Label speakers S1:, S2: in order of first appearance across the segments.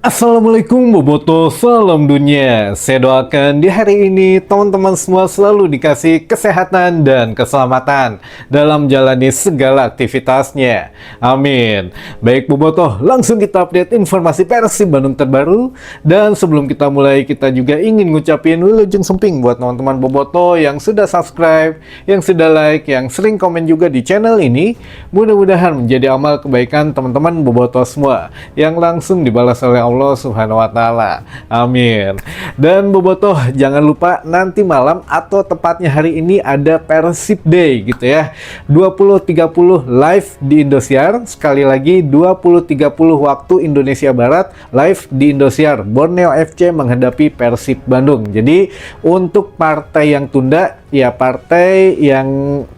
S1: Assalamualaikum Boboto, salam dunia. Saya doakan di hari ini teman-teman semua selalu dikasih kesehatan dan keselamatan dalam menjalani segala aktivitasnya. Amin. Baik Boboto, langsung kita update informasi Persib Bandung terbaru. Dan sebelum kita mulai, kita juga ingin ngucapin wilujeng semping buat teman-teman Boboto yang sudah subscribe, yang sudah like, yang sering komen juga di channel ini. Mudah-mudahan menjadi amal kebaikan teman-teman Boboto semua yang langsung dibalas oleh Allah Subhanahu wa Ta'ala. Amin. Dan Bobotoh, jangan lupa nanti malam atau tepatnya hari ini ada Persib Day gitu ya. 20.30 live di Indosiar. Sekali lagi 20.30 waktu Indonesia Barat live di Indosiar. Borneo FC menghadapi Persib Bandung. Jadi untuk partai yang tunda, ya partai yang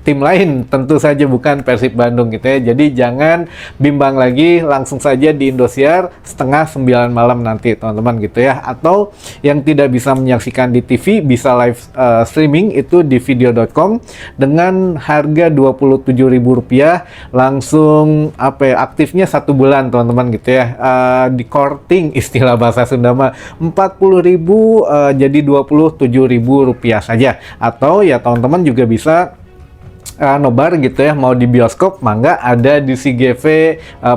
S1: tim lain tentu saja bukan Persib Bandung gitu ya. Jadi jangan bimbang lagi, langsung saja di Indosiar setengah 9 malam nanti teman-teman gitu ya. Atau yang tidak bisa menyaksikan di TV bisa live streaming itu di video.com dengan harga Rp27.000 langsung aktifnya 1 bulan teman-teman gitu ya. Di korting istilah bahasa Sunda mah 40.000 jadi Rp27.000 saja. Atau ya teman-teman juga bisa nobar gitu ya, mau di bioskop mangga ada di CGV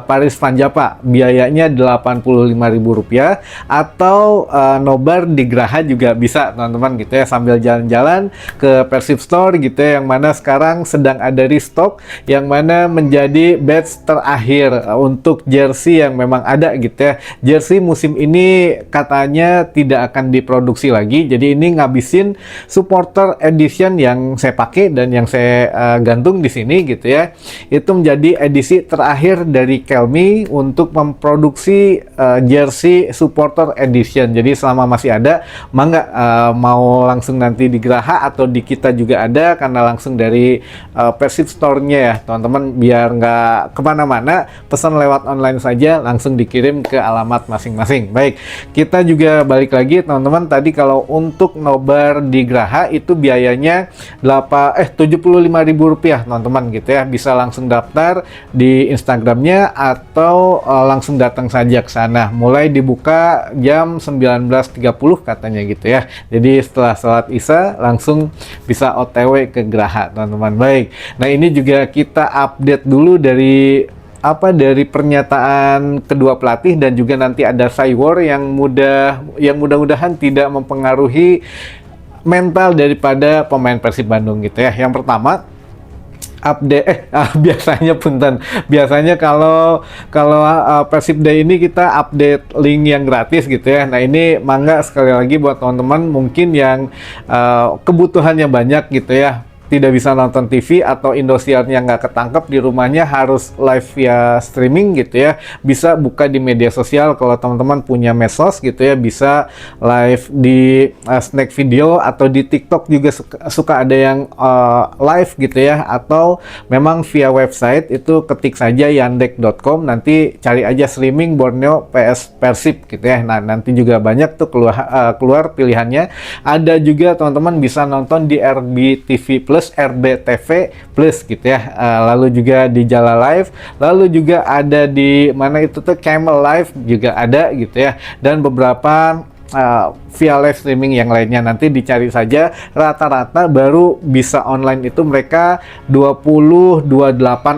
S1: Paris Vanjapa, biayanya Rp85.000. Atau nobar di Graha juga bisa teman-teman gitu ya, sambil jalan-jalan ke Persib Store gitu ya, yang mana sekarang sedang ada restock, yang mana menjadi batch terakhir untuk jersey yang memang ada gitu ya. Jersey musim ini katanya tidak akan diproduksi lagi, jadi ini ngabisin supporter edition yang saya pakai dan yang saya gantung di sini gitu ya. Itu menjadi edisi terakhir dari Kelmi untuk memproduksi jersey supporter edition. Jadi selama masih ada, mangga mau langsung nanti di Graha atau di kita juga ada, karena langsung dari Persib Store-nya ya teman-teman, biar nggak kemana-mana, pesan lewat online saja langsung dikirim ke alamat masing-masing. Baik, kita juga balik lagi teman-teman, tadi kalau untuk nobar di Graha itu biayanya Rp75.000 teman-teman gitu ya. Bisa langsung daftar di Instagramnya atau langsung datang saja ke sana. Mulai dibuka jam 19.30 katanya gitu ya. Jadi setelah sholat Isya langsung bisa OTW ke Graha teman-teman. Baik, nah ini juga kita update dulu dari pernyataan kedua pelatih, dan juga nanti ada Cywar yang mudah-mudahan tidak mempengaruhi mental daripada pemain Persib Bandung gitu ya. Yang pertama, biasanya kalau Persib Day ini kita update link yang gratis gitu ya. Nah ini mangga sekali lagi buat teman-teman mungkin yang kebutuhannya banyak gitu ya, tidak bisa nonton TV atau Indosiarnya nggak ketangkep di rumahnya, harus live via streaming gitu ya, bisa buka di media sosial. Kalau teman-teman punya medsos gitu ya, bisa live di Snack Video atau di TikTok juga suka ada yang live gitu ya. Atau memang via website itu ketik saja yandex.com, nanti cari aja streaming Borneo PS Persib gitu ya. Nah nanti juga banyak tuh keluar pilihannya. Ada juga teman-teman bisa nonton di RBTV Plus, RBTV Plus gitu ya. Lalu juga di Jala Live, lalu juga ada di mana itu tuh Camel Live juga ada gitu ya, dan beberapa via live streaming yang lainnya. Nanti dicari saja, rata-rata baru bisa online itu mereka 20.28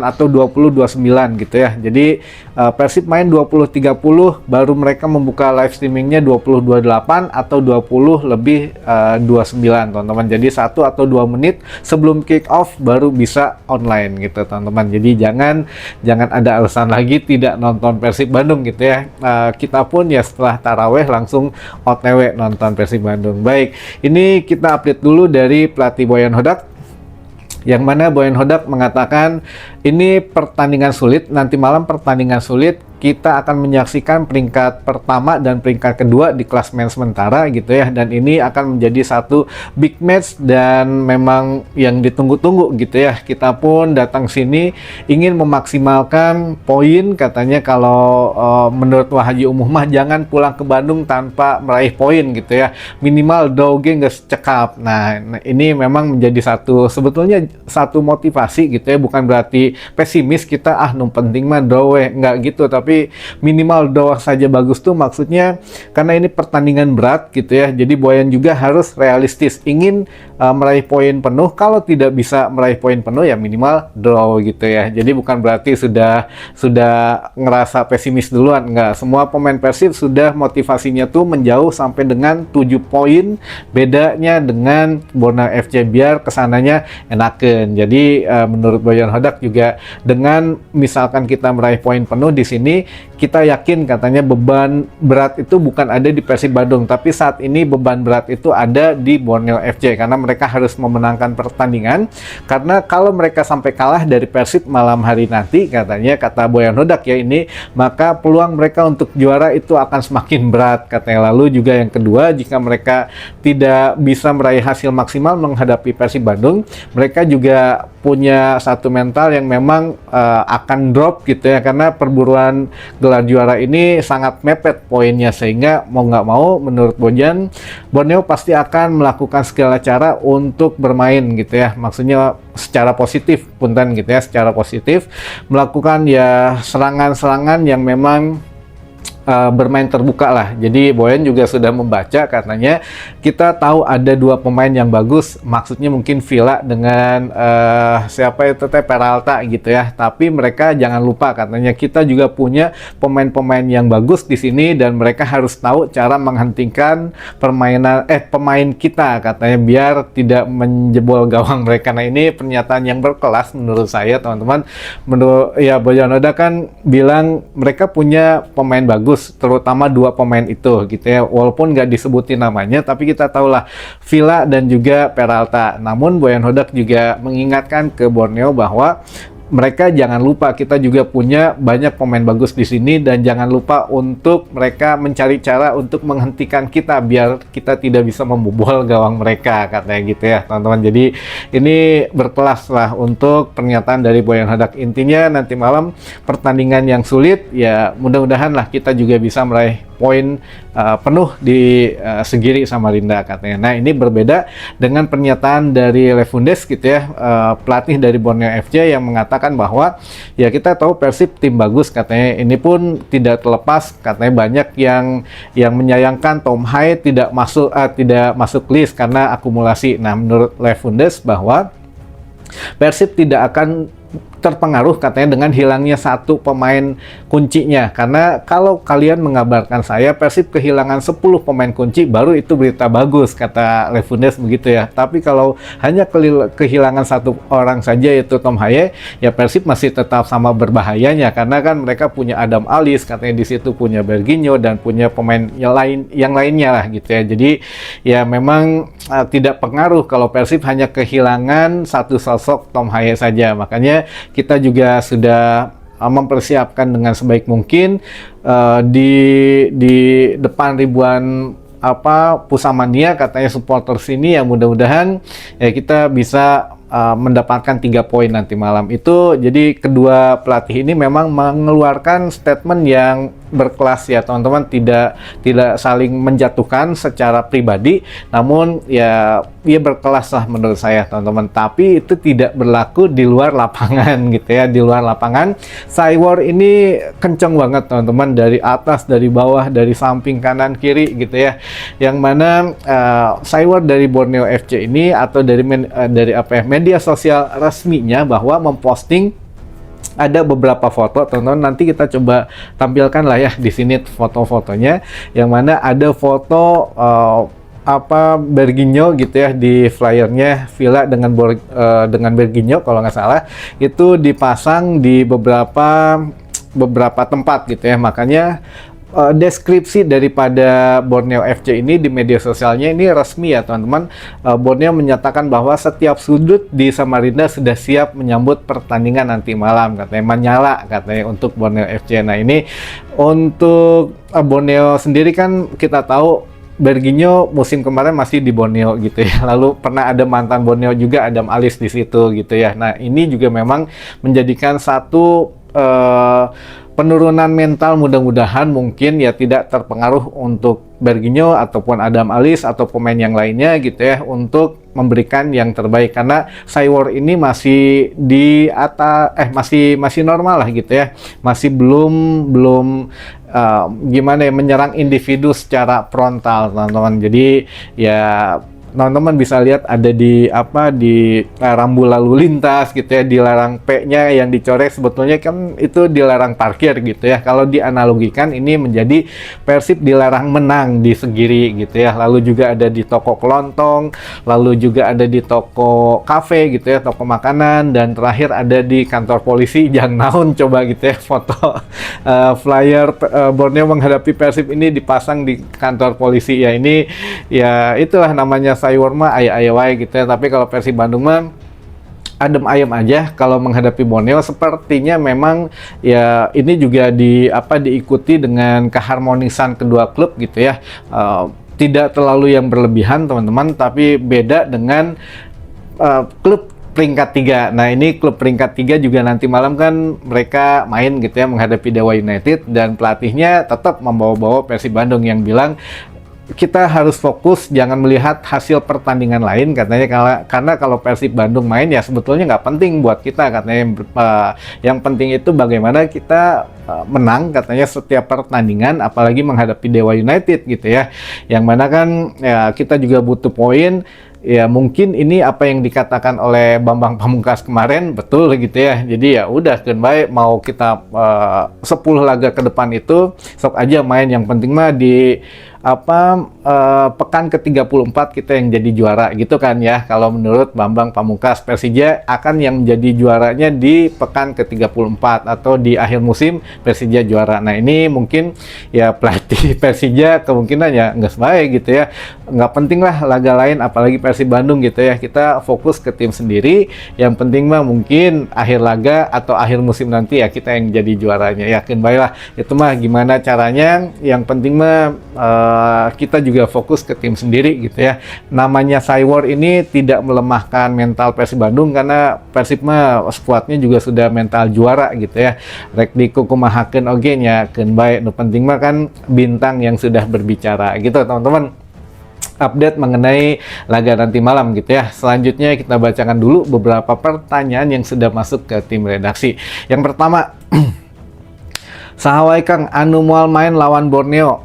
S1: atau 20.29 gitu ya. Jadi Persib main 20.30, baru mereka membuka live streamingnya 20.28 atau 20.29 teman-teman. Jadi 1 atau 2 menit sebelum kick off baru bisa online gitu teman-teman. Jadi jangan ada alasan lagi tidak nonton Persib Bandung gitu ya. Kita pun ya setelah taraweh langsung OTW nonton Persib Bandung. Baik, ini kita update dulu dari pelatih Boyan Hodak, yang mana Boyan Hodak mengatakan ini pertandingan sulit, nanti malam pertandingan sulit. Kita akan menyaksikan peringkat pertama dan peringkat kedua di klasemen sementara gitu ya, dan ini akan menjadi satu big match dan memang yang ditunggu-tunggu gitu ya. Kita pun datang sini ingin memaksimalkan poin katanya. Kalau menurut Wahaji Umuh mah jangan pulang ke Bandung tanpa meraih poin gitu ya, minimal doge nggak cekap. Nah ini memang menjadi sebetulnya satu motivasi gitu ya, bukan berarti pesimis kita nu penting mah dowe, nggak gitu. Tapi tapi minimal draw saja bagus tuh maksudnya karena ini pertandingan berat gitu ya. Jadi Boyan juga harus realistis, ingin meraih poin penuh. Kalau tidak bisa meraih poin penuh ya minimal draw gitu ya. Jadi bukan berarti sudah ngerasa pesimis duluan, enggak. Semua pemain Persib sudah motivasinya tuh menjauh sampai dengan 7 poin bedanya dengan Borneo FC biar kesananya enakan. Jadi menurut Boyan Hodak juga dengan misalkan kita meraih poin penuh di sini, kita yakin katanya beban berat itu bukan ada di Persib Bandung, tapi saat ini beban berat itu ada di Borneo FC karena mereka harus memenangkan pertandingan. Karena kalau mereka sampai kalah dari Persib malam hari nanti, katanya kata Boyan Hodak ya ini, maka peluang mereka untuk juara itu akan semakin berat katanya. Lalu juga yang kedua, jika mereka tidak bisa meraih hasil maksimal menghadapi Persib Bandung, mereka juga punya satu mental yang memang akan drop gitu ya, karena perburuan gelar juara ini sangat mepet poinnya, sehingga mau nggak mau menurut Bojan, Borneo pasti akan melakukan segala cara untuk bermain gitu ya, maksudnya secara positif punten gitu ya, secara positif melakukan ya serangan-serangan yang memang bermain terbuka lah. Jadi Boyan juga sudah membaca, katanya kita tahu ada 2 pemain yang bagus, maksudnya mungkin Villa dengan siapa itu Peralta gitu ya. Tapi mereka jangan lupa, katanya kita juga punya pemain-pemain yang bagus di sini dan mereka harus tahu cara menghentikan pemain kita, katanya, biar tidak menjebol gawang mereka. Nah ini pernyataan yang berkelas menurut saya teman-teman. Menurut ya Boyan Hodak kan bilang mereka punya pemain bagus, terutama 2 pemain itu gitu ya, walaupun nggak disebutin namanya, tapi kita tahulah Villa dan juga Peralta. Namun Boyan Hodak juga mengingatkan ke Borneo bahwa mereka jangan lupa kita juga punya banyak pemain bagus di sini, dan jangan lupa untuk mereka mencari cara untuk menghentikan kita biar kita tidak bisa membobol gawang mereka, katanya gitu ya teman-teman. Jadi ini berkelas lah untuk pernyataan dari Boyan Hodak. Intinya nanti malam pertandingan yang sulit ya, mudah-mudahan lah kita juga bisa meraih poin penuh di Segiri Samarinda, katanya. Nah ini berbeda dengan pernyataan dari Lefundes gitu ya, pelatih dari Borneo FC yang mengatakan bahwa ya kita tahu Persib tim bagus, katanya. Ini pun tidak terlepas, katanya banyak yang menyayangkan Tom Haye tidak masuk list karena akumulasi. Nah menurut Lefundes bahwa Persib tidak akan terpengaruh, katanya, dengan hilangnya 1 pemain kuncinya, karena kalau kalian mengabarkan saya Persib kehilangan 10 pemain kunci baru itu berita bagus, kata Lefundes begitu ya. Tapi kalau hanya kehilangan 1 orang saja yaitu Tom Haye, ya Persib masih tetap sama berbahayanya, karena kan mereka punya Adam Alis, katanya, di situ punya Berginho dan punya pemain yang lainnya lah gitu ya. Jadi ya memang tidak pengaruh kalau Persib hanya kehilangan 1 sosok Tom Haye saja. Makanya kita juga sudah mempersiapkan dengan sebaik mungkin di depan ribuan Pusamania, katanya, supporter sini, ya mudah-mudahan ya kita bisa mendapatkan 3 poin nanti malam itu. Jadi kedua pelatih ini memang mengeluarkan statement yang berkelas ya teman-teman, tidak saling menjatuhkan secara pribadi, namun ya berkelas lah menurut saya teman-teman. Tapi itu tidak berlaku di luar lapangan gitu ya. Di luar lapangan Cywar ini kenceng banget teman-teman, dari atas, dari bawah, dari samping, kanan, kiri gitu ya, yang mana Cywar dari Borneo FC ini atau dari media sosial resminya bahwa memposting ada beberapa foto teman-teman. Nanti kita coba tampilkan lah ya di sini foto-fotonya, yang mana ada foto Berginho gitu ya, di flyernya Villa dengan Berginho kalau nggak salah, itu dipasang di beberapa tempat gitu ya. Makanya deskripsi daripada Borneo FC ini di media sosialnya ini resmi ya teman-teman. Borneo menyatakan bahwa setiap sudut di Samarinda sudah siap menyambut pertandingan nanti malam, katanya, menyala, katanya, untuk Borneo FC. Nah ini untuk Borneo sendiri kan kita tahu Berginho musim kemarin masih di Borneo gitu ya. Lalu pernah ada mantan Borneo juga, Adam Alis, di situ gitu ya. Nah ini juga memang menjadikan satu penurunan mental, mudah-mudahan mungkin ya tidak terpengaruh untuk Berginho ataupun Adam Alis atau pemain yang lainnya gitu ya, untuk
S2: memberikan yang terbaik, karena Cywar ini masih di atas masih normal lah gitu ya, masih belum gimana ya, menyerang individu secara frontal teman-teman. Jadi ya teman-teman bisa lihat ada di rambu lalu lintas gitu ya, dilarang P-nya yang dicoret, sebetulnya kan itu dilarang parkir gitu ya. Kalau dianalogikan ini menjadi Persib dilarang menang di Segiri gitu ya. Lalu juga ada di toko kelontong, lalu juga ada di toko kafe gitu ya, toko makanan, dan terakhir ada di kantor polisi. Jangan naon coba gitu ya, foto flyer Borneo menghadapi Persib ini dipasang di kantor polisi ya. Ini ya itulah namanya Cywar mah aya-aya wae gitu ya. Tapi kalau Persib Bandung mah adem ayem aja kalau menghadapi Borneo. Sepertinya memang ya ini juga diikuti dengan keharmonisan kedua klub gitu ya. Tidak terlalu yang berlebihan teman-teman, tapi beda dengan klub peringkat 3. Nah, ini klub peringkat 3 juga nanti malam kan mereka main gitu ya menghadapi Dewa United, dan pelatihnya tetap membawa-bawa Persib Bandung yang bilang kita harus fokus, jangan melihat hasil pertandingan lain katanya, karena kalau Persib Bandung main ya sebetulnya nggak penting buat kita katanya. Yang penting itu bagaimana kita menang katanya setiap pertandingan, apalagi menghadapi Dewa United gitu ya, yang mana kan ya kita juga butuh poin. Ya mungkin ini apa yang dikatakan oleh Bambang Pamungkas kemarin betul gitu ya. Jadi ya udah kan baik, mau kita 10 laga ke depan itu sok aja main, yang penting mah di pekan ke-34 kita yang jadi juara gitu kan ya. Kalau menurut Bambang Pamungkas, Persija akan yang menjadi juaranya di pekan ke-34 atau di akhir musim Persija juara. Nah ini mungkin ya pelatih Persija kemungkinan ya nggak baik gitu ya, nggak penting lah laga lain apalagi Persib Bandung gitu ya, kita fokus ke tim sendiri, yang penting mah mungkin akhir laga atau akhir musim nanti ya kita yang jadi juaranya. Yakin baiklah itu mah gimana caranya, yang penting mah kita juga fokus ke tim sendiri gitu ya. Namanya Cywar ini tidak melemahkan mental Persib Bandung, karena Persib mah skuadnya juga sudah mental juara gitu ya. Rek dikukumahakeun oge nya keun bae, nu penting mah kan bintang yang sudah berbicara gitu teman-teman. Update mengenai laga nanti malam gitu ya. Selanjutnya kita bacakan dulu beberapa pertanyaan yang sudah masuk ke tim redaksi. Yang pertama, sahawai Kang anu moal main lawan Borneo?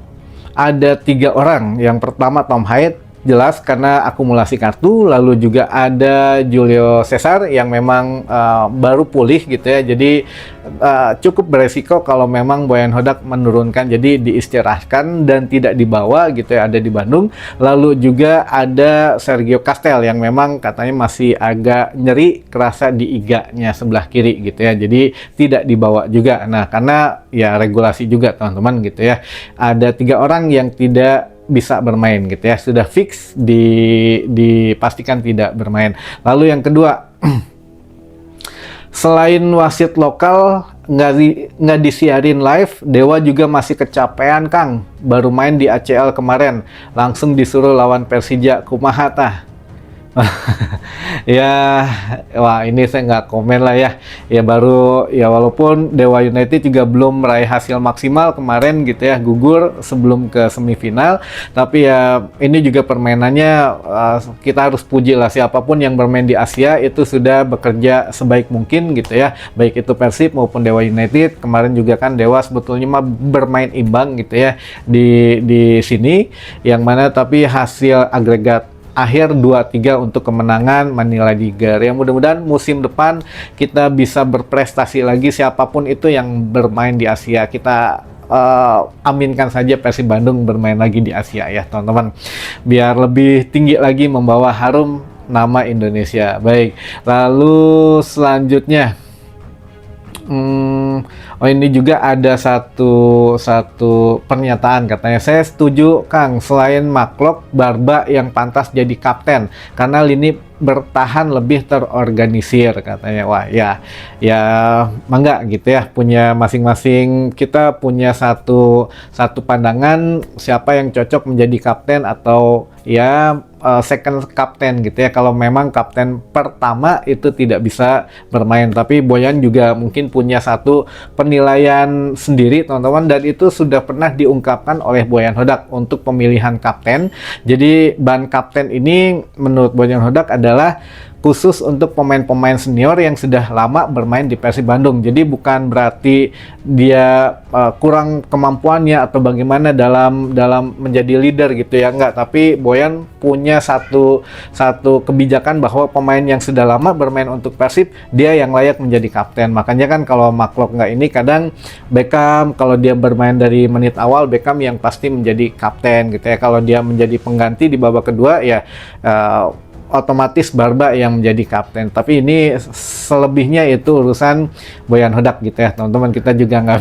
S2: Ada 3 orang. Yang pertama Tom Haidt, jelas karena akumulasi kartu. Lalu juga ada Julio Cesar yang memang baru pulih gitu ya. Jadi cukup beresiko kalau memang Boyan Hodak menurunkan, jadi diistirahatkan dan tidak dibawa gitu ya, ada di Bandung. Lalu juga ada Sergio Castel yang memang katanya masih agak nyeri kerasa di iganya sebelah kiri gitu ya. Jadi tidak dibawa juga. Nah, karena ya regulasi juga teman-teman gitu ya. Ada 3 orang yang tidak bisa bermain gitu ya, sudah fix dipastikan tidak bermain. Lalu yang kedua, selain wasit lokal nggak disiarin live, Dewa juga masih kecapean Kang, baru main di ACL kemarin, langsung disuruh lawan Persija, kumaha tah? Ya, wah ini saya nggak komen lah ya. Ya baru ya, walaupun Dewa United juga belum meraih hasil maksimal kemarin gitu ya, gugur sebelum ke semifinal. Tapi ya ini juga permainannya kita harus puji lah, siapapun yang bermain di Asia itu sudah bekerja sebaik mungkin gitu ya. Baik itu Persib maupun Dewa United. Kemarin juga kan Dewa sebetulnya mah bermain imbang gitu ya di sini, yang mana tapi hasil agregat akhir 2-3 untuk kemenangan Manila Tiger. Yang mudah-mudahan musim depan kita bisa berprestasi lagi, siapapun itu yang bermain di Asia. Kita aminkan saja Persib Bandung bermain lagi di Asia ya teman-teman, biar lebih tinggi lagi membawa harum nama Indonesia. Baik, lalu selanjutnya ini juga ada satu pernyataan, katanya, saya setuju Kang, selain Maklok, Barba yang pantas jadi kapten karena lini bertahan lebih terorganisir katanya. Wah ya mangga gitu ya, punya masing-masing, kita punya satu pandangan siapa yang cocok menjadi kapten atau ya second kapten gitu ya, kalau memang kapten pertama itu tidak bisa bermain. Tapi Boyan juga mungkin punya satu penilaian sendiri teman-teman, dan itu sudah pernah diungkapkan oleh Boyan Hodak untuk pemilihan kapten. Jadi ban kapten ini menurut Boyan Hodak adalah khusus untuk pemain-pemain senior yang sudah lama bermain di Persib Bandung. Jadi bukan berarti dia kurang kemampuannya atau bagaimana dalam menjadi leader gitu ya, enggak. Tapi Boyan punya satu kebijakan bahwa pemain yang sudah lama bermain untuk Persib, dia yang layak menjadi kapten. Makanya kan kalau Mark Klok nggak ini, kadang Beckham kalau dia bermain dari menit awal, Beckham yang pasti menjadi kapten gitu ya. Kalau dia menjadi pengganti di babak kedua ya otomatis Barba yang menjadi kapten. Tapi ini selebihnya itu urusan Boyan Hodak gitu ya teman-teman. Kita juga nggak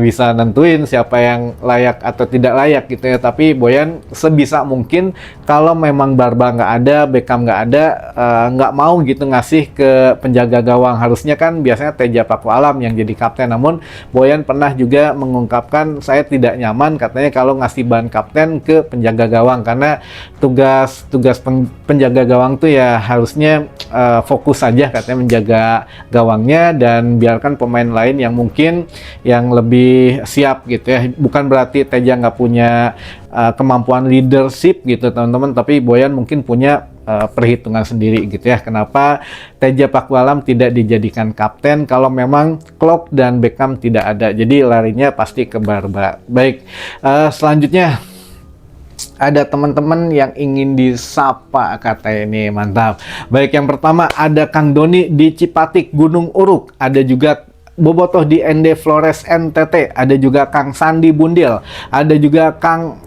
S2: bisa nentuin siapa yang layak atau tidak layak gitu ya. Tapi Boyan sebisa mungkin kalau memang Barba nggak ada, Beckham nggak ada, nggak mau gitu ngasih ke penjaga gawang. Harusnya kan biasanya Teja Pakualam yang jadi kapten. Namun Boyan pernah juga mengungkapkan, saya tidak nyaman katanya kalau ngasih ban kapten ke penjaga gawang, karena tugas penjaga gawang tuh ya harusnya fokus saja katanya menjaga gawangnya, dan biarkan pemain lain yang mungkin yang lebih siap gitu ya. Bukan berarti Teja nggak punya kemampuan leadership gitu teman-teman, tapi Boyan mungkin punya perhitungan sendiri gitu ya, kenapa Teja Pakualam tidak dijadikan kapten kalau memang Klok dan Beckham tidak ada. Jadi larinya pasti ke Barba. Baik, selanjutnya ada teman-teman yang ingin disapa kata ini, mantap. Baik, yang pertama ada Kang Doni di Cipatik Gunung Uruk, ada juga Bobotoh di ND Flores NTT, ada juga Kang Sandi Bundil, ada juga Kang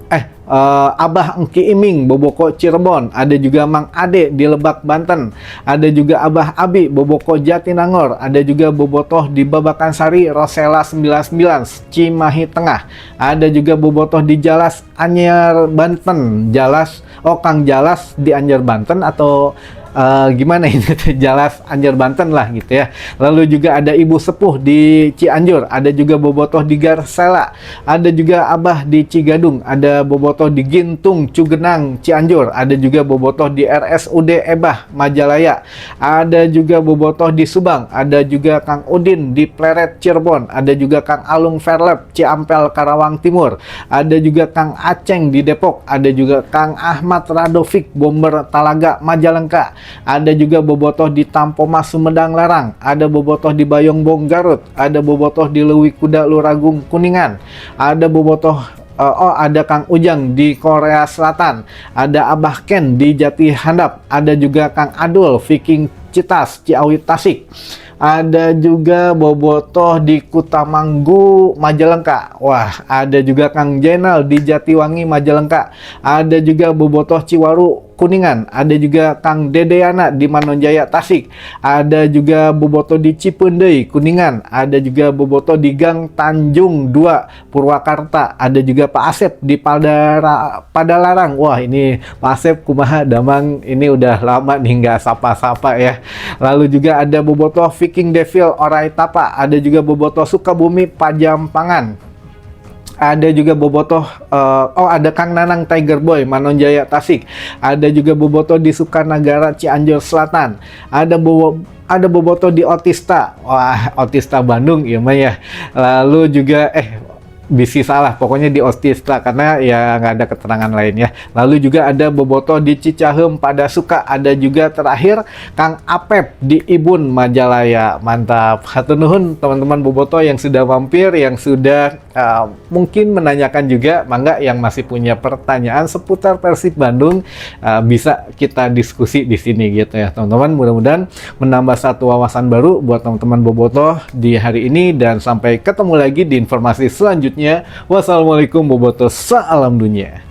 S2: Abah Engki Iming Boboko Cirebon, ada juga Mang Ade di Lebak Banten, ada juga Abah Abi Boboko Jatinangor, ada juga Bobotoh di Babakan Sari Rosela 99 Cimahi Tengah, ada juga Bobotoh di Jalas Anyar Banten, Kang Jalas di Anyar Banten atau gimana ini Jalas Anjar Banten lah gitu ya. Lalu juga ada Ibu Sepuh di Cianjur, ada juga Bobotoh di Garsela, ada juga Abah di Cigadung, ada Bobotoh di Gintung Cugenang Cianjur, ada juga Bobotoh di RSUD Ebah Majalaya, ada juga Bobotoh di Subang, ada juga Kang Udin di Pleret Cirebon, ada juga Kang Alung Verlep Ciampel Karawang Timur, ada juga Kang Aceng di Depok, ada juga Kang Ahmad Radovik Bomber Talaga Majalengka, ada juga Bobotoh di Tampomas Sumedang Larang, ada Bobotoh di Bayongbong Garut, ada Bobotoh di Lewi Kuda Luragung Kuningan, ada Bobotoh ada Kang Ujang di Korea Selatan, ada Abah Ken di Jati Handap, ada juga Kang Adul Viking Citas Ciawi Tasik, ada juga Bobotoh di Kutamanggu Majalengka. Wah, ada juga Kang Jenal di Jatiwangi Majalengka, ada juga Bobotoh Ciwaru Kuningan, ada juga Kang Dedeyana di Manonjaya Tasik, ada juga Bobotoh di Cipendei Kuningan, ada juga Bobotoh di Gang Tanjung 2 Purwakarta, ada juga Pak Asep di Padalarang. Wah, ini Pak Asep kumaha damang, ini udah lama nih nggak sapa-sapa ya. Lalu juga ada Bobotoh Viking Devil Orai Tapa, ada juga Bobotoh Sukabumi Pajampangan, ada juga Bobotoh ada Kang Nanang Tiger Boy Manonjaya Tasik, ada juga Bobotoh di Sukanagara Cianjur Selatan, ada Bobotoh di Otista, wah Otista Bandung ya mah ya. Lalu juga bisi salah, pokoknya di Otista karena ya nggak ada keterangan lainnya. Lalu juga ada Bobotoh di Cicahem pada Suka, ada juga terakhir Kang Apep di Ibun Majalaya. Mantap, hatur nuhun teman-teman Bobotoh yang sudah mampir, yang sudah mungkin menanyakan juga. Mangga yang masih punya pertanyaan seputar Persib Bandung bisa kita diskusi di sini gitu ya teman-teman. Mudah-mudahan menambah satu wawasan baru buat teman-teman Bobotoh di hari ini, dan sampai ketemu lagi di informasi selanjutnya. Wassalamualaikum Bobotoh, salam dunia.